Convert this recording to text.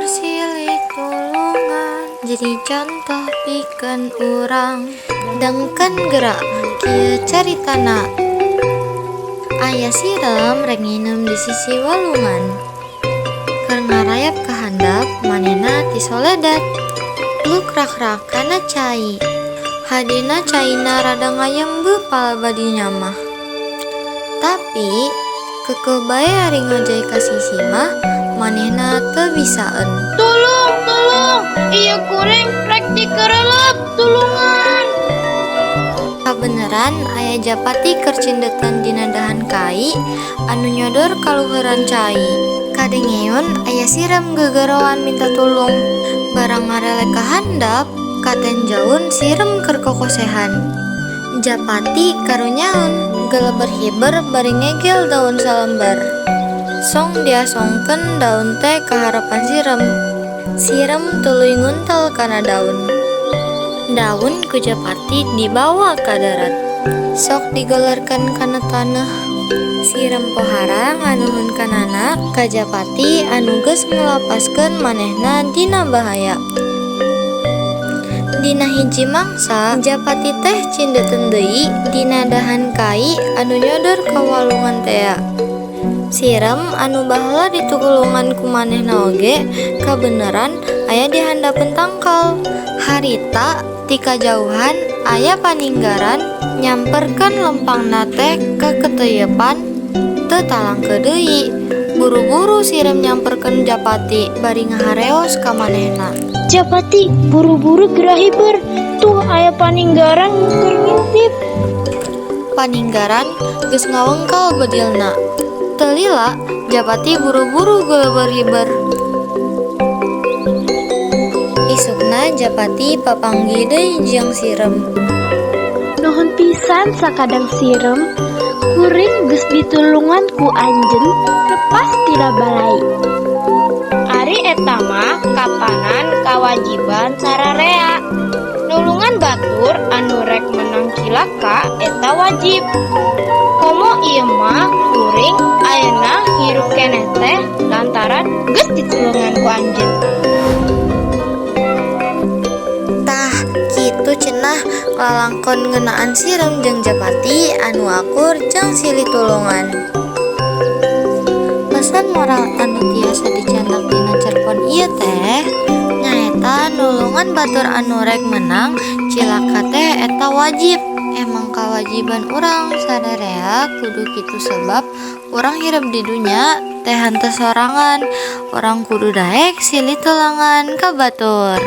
silih tulungan jadi contoh pikeun urang dengkeun gerak kieu caritana. Aya sirem rek nginum di sisi walungan keur ngarayap ka handap manehna ti soledad luk rak-rak kana cai hadina caina rada ngayembeu palabadinya mah tapi kekeh bae ari ngajai ka sisi mah manehna teu bisaeun. Tolong, iya kuring rek dikeurelep tulungan. Kabeneran aya Japati keur cindekan dina dahan kai anu nyodor kaluhuran cai. Kadengeun aya sirem gegeroan minta tulung. Barang ngarelek ka handap, katen jaun sirem keur kokosehan. Japati karunyaun geleber hiber bari ngegel daun salembar. Song diasongkeun daun teh ka harapan sirem. Sirem tuluy nguntal kana daun. Daun ku Japati dibawa ka darat. Sok digelerkeun kana taneuh. Sirem pohara nganuhun kanana ka Japati anu geus ngelapaskeun manehna dina bahaya. Dina hiji mangsa Japati teh cindeteun deui dina dahan kai anu nyodor ka walungan tea. Sirem anu baheula ditugulungan ku manehna oge kabeneran aya di handapeun tangkal. Harita ti kajauhan aya paninggaran nyamperkeun lempangna teh ka keteuyepan teu talangkeu deui. Buru-buru sirem nyamperkeun Japati bari ngahareos ka manehna. Japati buru-buru gerah hiber. Tuh aya paninggaran keur ngintip. Paninggaran geus ngawengkal bedilna. Teu lila Japati buru-buru geuleber hiber. Isukna Japati papanggih deui jeung sirem. Nuhun pisan sakadang sirem, kuring geus ditulungan ku anjeun lepas tina balai. Ari eta mah kapanan kawajiban sararea. Nulungan batur anu rek menang cilaka eta wajib. Komo ieu mah kuring ayeuna hirup keneh teh lantaran geus ditulungan ku anjeun. Kitu cenah lalangkon ngeunaan sirem jeung Japati anu akur jeung silih tulungan. Pesan moral anu tiasa dicandak dina cerpen ieu teh nyaeta nulungan batur anu rek menang cilaka teh eta wajib. Emang kawajiban urang sadarea kudu kitu sebab urang hirup di dunya teh henteu sorangan. Urang kudu daek silih tulangan ka batur.